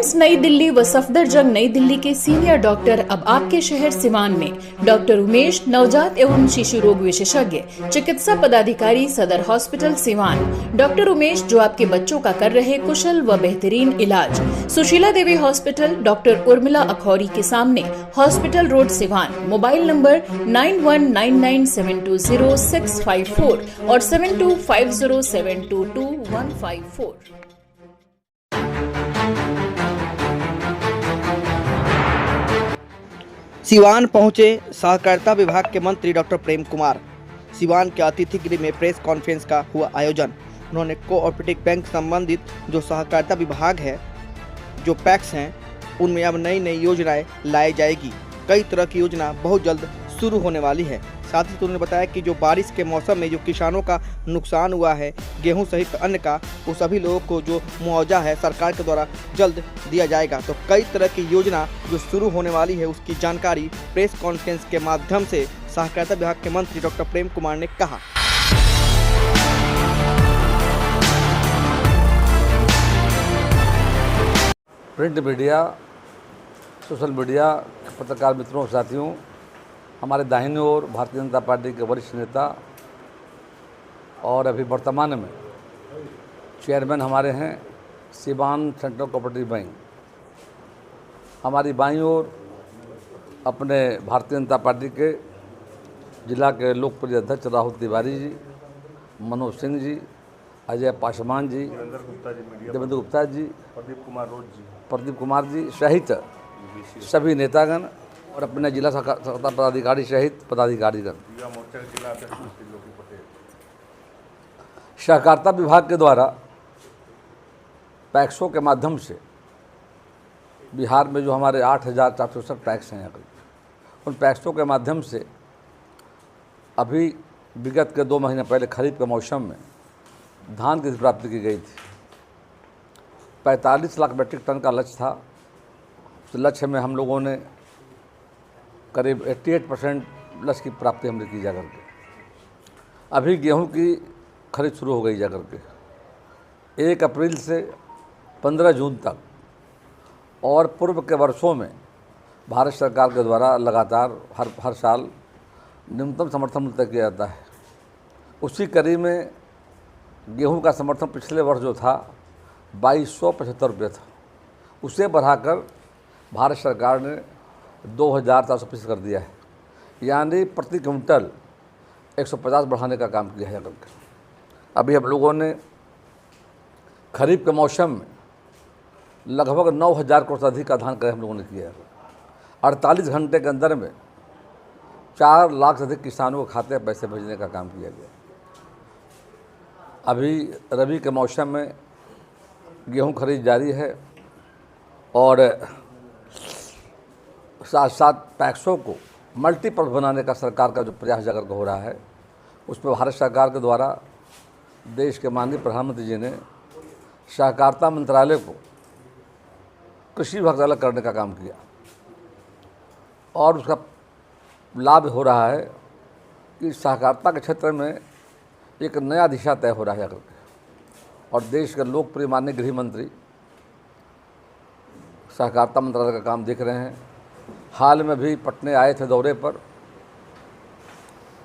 RIMS नई दिल्ली व सफदरजंग नई दिल्ली के सीनियर डॉक्टर अब आपके शहर सिवान में। डॉक्टर उमेश, नवजात एवं शिशु रोग विशेषज्ञ, चिकित्सा पदाधिकारी, सदर हॉस्पिटल सिवान। डॉक्टर उमेश जो आपके बच्चों का कर रहे कुशल व बेहतरीन इलाज। सुशीला देवी हॉस्पिटल, डॉक्टर उर्मिला अखौरी के सामने, hospital road Siwan. Mobile number 9199720654 और 7250722154। सिवान पहुंचे सहकारिता विभाग के मंत्री डॉक्टर प्रेम कुमार। सिवान के अतिथि गृह में प्रेस कॉन्फ्रेंस का हुआ आयोजन। उन्होंने कोऑपरेटिव बैंक संबंधित जो सहकारिता विभाग है, जो पैक्स हैं, उनमें अब नई नई योजनाएं लाई जाएगी। कई तरह की योजना बहुत जल्द शुरू होने वाली है। साथ ही उन्होंने बताया कि जो बारिश के मौसम में जो किसानों का नुकसान हुआ है, गेहूं सहित अन्य का, वो सभी लोगों को जो मुआवजा है सरकार के द्वारा जल्द दिया जाएगा। तो कई तरह की योजना जो शुरू होने वाली है, उसकी जानकारी प्रेस कॉन्फ्रेंस के माध्यम से सहकारिता विभाग के मंत्री डॉक्टर प्रेम कुमार ने कहा। प्रिंट मीडिया, सोशल मीडिया के पत्रकार मित्रों, साथियों, हमारे दाहिने ओर भारतीय जनता पार्टी के वरिष्ठ नेता और अभी वर्तमान में चेयरमैन हमारे हैं सिवान सेंट्रल कोऑपरेटिव बैंक। हमारी बाईं ओर अपने भारतीय जनता पार्टी के जिला के लोकप्रिय अध्यक्ष राहुल तिवारी जी, मनोज सिंह जी, अजय पासवान जी, देवेंद्र गुप्ता जी, प्रदीप कुमार जी सहित सभी नेतागण और अपने जिला सहकारिता पदाधिकारी सहित पदाधिकारीगण। सहकारिता विभाग के द्वारा पैक्सों के माध्यम से बिहार में जो हमारे 8,467 पैक्स हैं, उन पैक्सों के माध्यम से अभी विगत के 2 महीने पहले खरीफ के मौसम में धान की प्राप्ति की गई थी। 45 लाख मीट्रिक टन का लक्ष्य था। उस लक्ष्य में हम लोगों ने करीब 88% लक्ष्य की प्राप्ति हमने की जा करके। अभी गेहूं की खरीद शुरू हो गई जा करके 1 अप्रैल से 15 जून तक, और पूर्व के वर्षों में भारत सरकार के द्वारा लगातार हर साल न्यूनतम समर्थन मूल्य तय किया जाता है। उसी कड़ी में गेहूं का समर्थन पिछले वर्ष जो था 2275 रुपये था, उसे बढ़ाकर भारत सरकार ने 2,450 कर दिया है, यानी प्रति क्विंटल 150 बढ़ाने का काम किया है करके। अभी हम लोगों ने खरीफ के मौसम में लगभग 9,000 करोड़ से अधिक का धान क्रय हम लोगों ने किया है। 48 घंटे के अंदर में 4 लाख से अधिक किसानों के खाते में पैसे भेजने का काम किया गया। अभी रबी के मौसम में गेहूं खरीद जारी है और साथ साथ पैक्सों को मल्टीपर्पज बनाने का सरकार का जो प्रयास जगह हो रहा है, उसमें भारत सरकार के द्वारा देश के माननीय प्रधानमंत्री जी ने सहकारिता मंत्रालय को कृषि विभाग से अलग करने का काम किया, और उसका लाभ हो रहा है कि सहकारिता के क्षेत्र में एक नया दिशा तय हो रहा है करके। और देश के लोकप्रिय माननीय गृह मंत्री सहकारिता मंत्रालय का काम देख रहे हैं। हाल में भी पटने आए थे दौरे पर,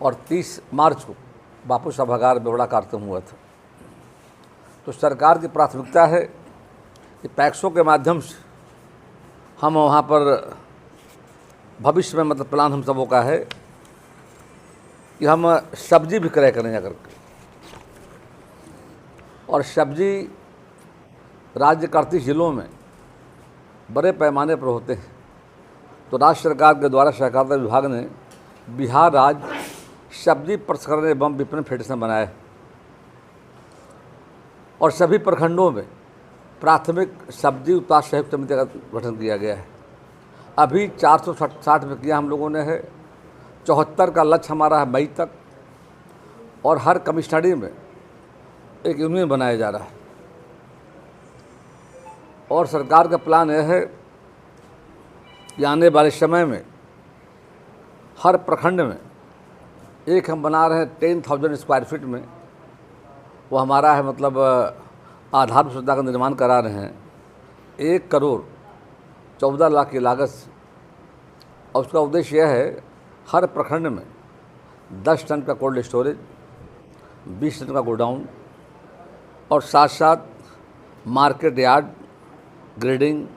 और 30 मार्च को बापू सभागार में बड़ा कार्यक्रम हुआ था। तो सरकार की प्राथमिकता है कि पैक्सों के माध्यम से हम वहाँ पर भविष्य में, मतलब प्लान हम सबों का है कि हम सब्जी भी क्रय करें करके, और सब्जी राज्य के 38 जिलों में बड़े पैमाने पर होते हैं। तो राज्य सरकार के द्वारा सहकारिता विभाग ने बिहार राज्य सब्जी प्रसंस्करण एवं विपणन फेडरेशन बनाया है, और सभी प्रखंडों में प्राथमिक सब्जी उत्पाद सहयोग समिति का गठन किया गया है। अभी 460 में किया हम लोगों ने है। 74 का लक्ष्य हमारा है मई तक, और हर कमिश्नरी में एक यूनियन बनाया जा रहा है। और सरकार का प्लान यह है कि आने वाले समय में हर प्रखंड में एक हम बना रहे हैं 10,000 स्क्वायर फीट में, वो हमारा है, मतलब आधार सुविधा का निर्माण करा रहे हैं। 1,14,00,000 की लागत से, और उसका उद्देश्य यह है हर प्रखंड में 10 टन का कोल्ड स्टोरेज, 20 टन का गोडाउन और साथ साथ market yard, grading,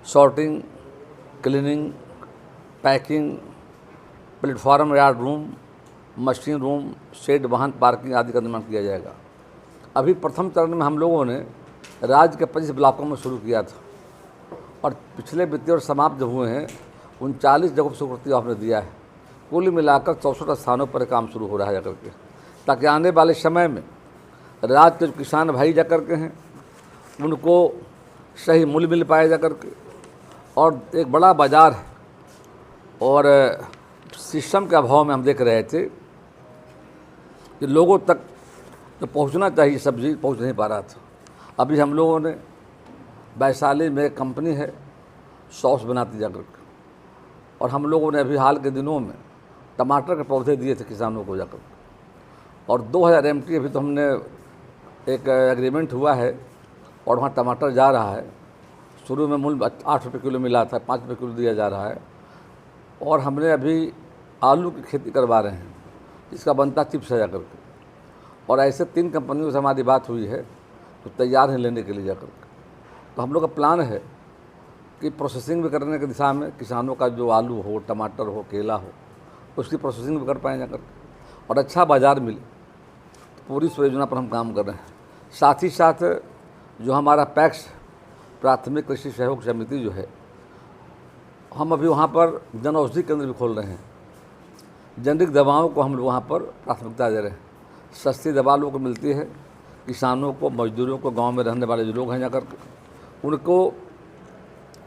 sorting, cleaning, packing, platform yard room, machine room, shed, वाहन पार्किंग आदि का निर्माण किया जाएगा। अभी प्रथम चरण में हम लोगों ने राज्य के 25 ब्लॉकों में शुरू किया था और पिछले वित्तीय वर्ष समाप्त जब हुए हैं 39 जगहों पर स्वीकृति आपने दिया है। कुल मिलाकर 64 स्थानों पर काम शुरू हो रहा है जाकर के, ताकि आने वाले समय में राज्य के जो किसान भाई जाकर के हैं उनको सही मूल्य मिल पाए जाकर के, और एक बड़ा बाज़ार है और सिस्टम के अभाव में हम देख रहे थे कि लोगों तक जो पहुंचना चाहिए सब्जी पहुंच नहीं पा रहा था। अभी हम लोगों ने वैशाली में एक कंपनी है सॉस बनाती जाकर के, और हम लोगों ने अभी हाल के दिनों में टमाटर के पौधे दिए थे किसानों को जाकर, और 2000 MT अभी तो हमने एक एग्रीमेंट हुआ है और वहाँ टमाटर जा रहा है। शुरू में मूल्य 8 रुपये किलो मिला था, 5 रुपये किलो दिया जा रहा है, और हमने अभी आलू की खेती करवा रहे हैं जिसका बनता चिप्स है जाकर के, और ऐसे 3 कंपनियों से हमारी बात हुई है तो तैयार हैं लेने के लिए जाकर के। तो हम लोग का प्लान है कि प्रोसेसिंग भी करने की दिशा में किसानों का जो आलू हो, टमाटर हो, केला हो, उसकी प्रोसेसिंग भी कर पाएँ जाकर के और अच्छा बाज़ार मिले। तो पूरी इस योजना पर हम काम कर रहे हैं। साथ ही साथ जो हमारा पैक्स प्राथमिक कृषि सहयोग समिति जो है, हम अभी वहाँ पर जन औषधि केंद्र भी खोल रहे हैं। जेनरिक दवाओं को हम लोग वहाँ पर प्राथमिकता दे रहे हैं। सस्ती दवा लोगों को मिलती है, किसानों को, मजदूरों को, गांव में रहने वाले जो लोग हैं जाकर उनको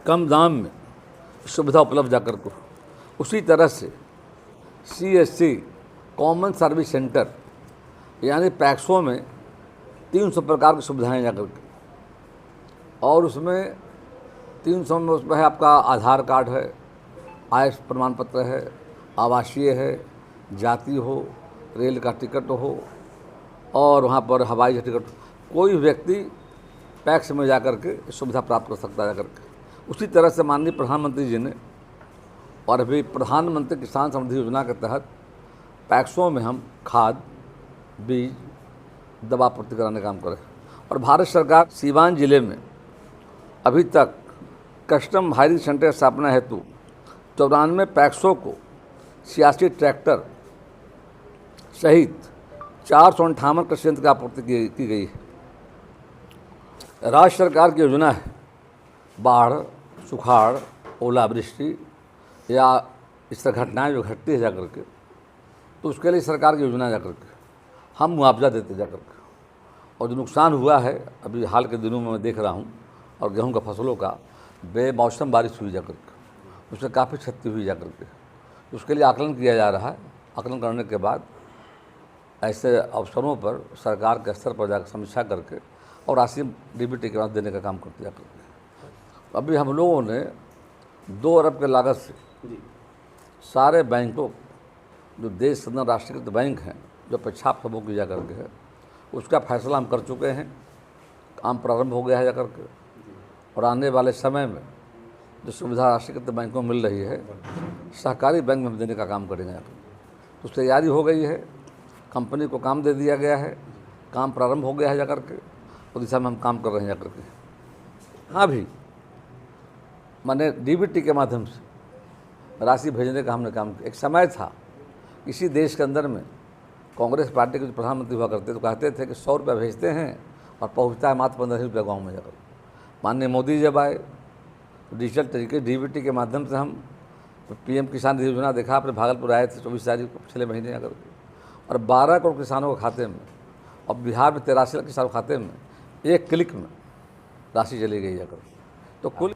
कम दाम में सुविधा उपलब्ध जाकर को। उसी तरह से CSC कॉमन सर्विस सेंटर यानी पैक्सों में 300 प्रकार की सुविधाएँ जाकर के, और उसमें 300 में उसमें है आपका आधार कार्ड है, आय प्रमाण पत्र है, आवासीय है, जाति हो, रेल का टिकट हो, और वहाँ पर हवाई का टिकट। कोई व्यक्ति पैक्स में जाकर के सुविधा प्राप्त कर सकता है जाकर के। उसी तरह से माननीय प्रधानमंत्री जी ने और अभी प्रधानमंत्री किसान समृद्धि योजना के तहत पैक्सों में हम खाद, बीज, दवा आपूर्ति कराने का काम करें। और भारत सरकार सीवान जिले में अभी तक कस्टम हायरिंग सेंटर स्थापना हेतु 94 पैक्सों को 86 ट्रैक्टर सहित 458 कृषि यंत्र की आपूर्ति की गई है। राज्य सरकार की योजना है बाढ़, सुखाड़, ओलावृष्टि या इस तरह घटनाएँ जो घटती है जाकर के, तो उसके लिए सरकार की योजना जाकर के हम मुआवजा देते जाकर के। और जो नुकसान हुआ है अभी हाल के दिनों में मैं देख रहा हूँ, और गेहूं का फसलों का बेमौसम बारिश हुई जाकर के, उससे काफ़ी क्षति हुई जाकर के, उसके लिए आकलन किया जा रहा है। आकलन करने के बाद ऐसे अवसरों पर सरकार के स्तर पर जाकर समीक्षा करके और राशि DBT के बाद देने का काम करते जाकर के। अभी हम लोगों ने 2 अरब के लागत से सारे बैंकों, जो देश के अंदर राष्ट्रीयकृत बैंक हैं, जो पेशाब सबों की जाकर के है, उसका फैसला हम कर चुके हैं। काम प्रारंभ हो गया है जाकर के, और आने वाले समय में जो सुविधा राष्ट्रीयकृत बैंकों में मिल रही है, सहकारी बैंक में देने का काम करेंगे। तो तैयारी हो गई है, कंपनी को काम दे दिया गया है, काम प्रारंभ हो गया है जाकर के, और दिशा में हम काम कर रहे हैं जाकर के। हाँ भी मैंने DBT के माध्यम से राशि भेजने का हमने काम किया। एक समय था इसी देश के अंदर में कांग्रेस पार्टी के जो प्रधानमंत्री हुआ करते तो कहते थे कि 100 रुपये भेजते हैं और पहुंचता है मात्र 15 रुपये गाँव में जाकर। माननीय मोदी जब आए तो डिजिटल तरीके DBT के माध्यम से हम PM किसान योजना देखा। आपने भागलपुर आए थे 24 तारीख को पिछले महीने आकर के, और 12 करोड़ किसानों के खाते में, और बिहार में 83 लाख किसानों के खाते में एक क्लिक में राशि चली गई जाकर। तो कुल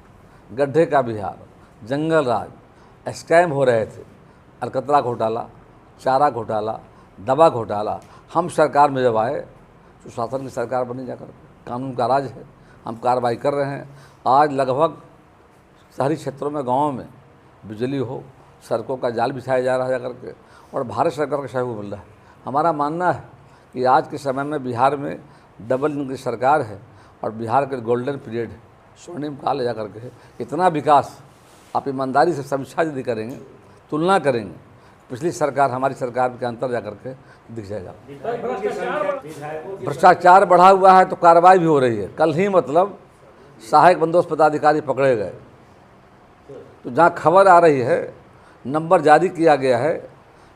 गड्ढे का बिहार, जंगल राज, स्कैम हो रहे थे, अलकतरा घोटाला, चारा घोटाला, दवा घोटाला, हम सरकार में जब आए सुशासन की सरकार बनी जाकर, कानून का राज है, हम कार्रवाई कर रहे हैं। आज लगभग शहरी क्षेत्रों में, गाँव में बिजली हो, सड़कों का जाल बिछाया जा रहा है जाकर के, और भारत सरकार का सहयोग मिल रहा है। हमारा मानना है कि आज के समय में बिहार में डबल इंजन की सरकार है और बिहार के गोल्डन पीरियड है। स्वर्णिम काल ले जा करके इतना विकास आप ईमानदारी से समीक्षा यदि करेंगे, तुलना करेंगे, पिछली सरकार हमारी सरकार के अंतर जा करके दिख जाएगा। भ्रष्टाचार बढ़ा हुआ है तो कार्रवाई भी हो रही है। कल ही मतलब सहायक बंदोबस्त पदाधिकारी पकड़े गए, तो जहाँ खबर आ रही है, नंबर जारी किया गया है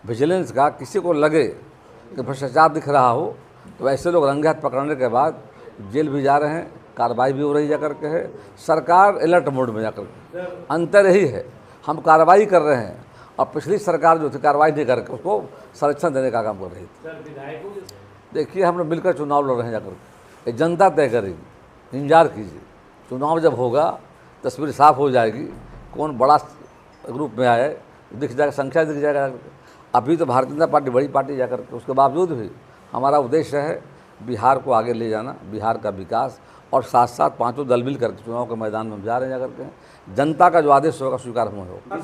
विजिलेंस का, किसी को लगे कि भ्रष्टाचार दिख रहा हो तो ऐसे लोग रंगे हाथ पकड़ने के बाद जेल भी जा रहे हैं, कार्रवाई भी हो रही जा करके है। सरकार अलर्ट मोड में जाकर के, अंतर यही है, हम कार्रवाई कर रहे हैं और पिछली सरकार जो थी कार्रवाई नहीं करके उसको संरक्षण देने का काम कर रही थी। देखिए हम लोग मिलकर चुनाव लड़ रहे हैं जाकर के, ये जनता तय करेगी, इंतजार कीजिए। चुनाव जब होगा तस्वीर साफ हो जाएगी, कौन बड़ा ग्रुप में आए दिख जाएगा, संख्या दिख जाएगा। अभी तो भारतीय जनता पार्टी बड़ी पार्टी जाकर के, उसके बावजूद भी हमारा उद्देश्य है बिहार को आगे ले जाना, बिहार का विकास, और साथ साथ पांचों दल मिल करके चुनाव के मैदान में जा रहे हैं जाकर के। जनता का जो आदेश होगा स्वीकार होगा।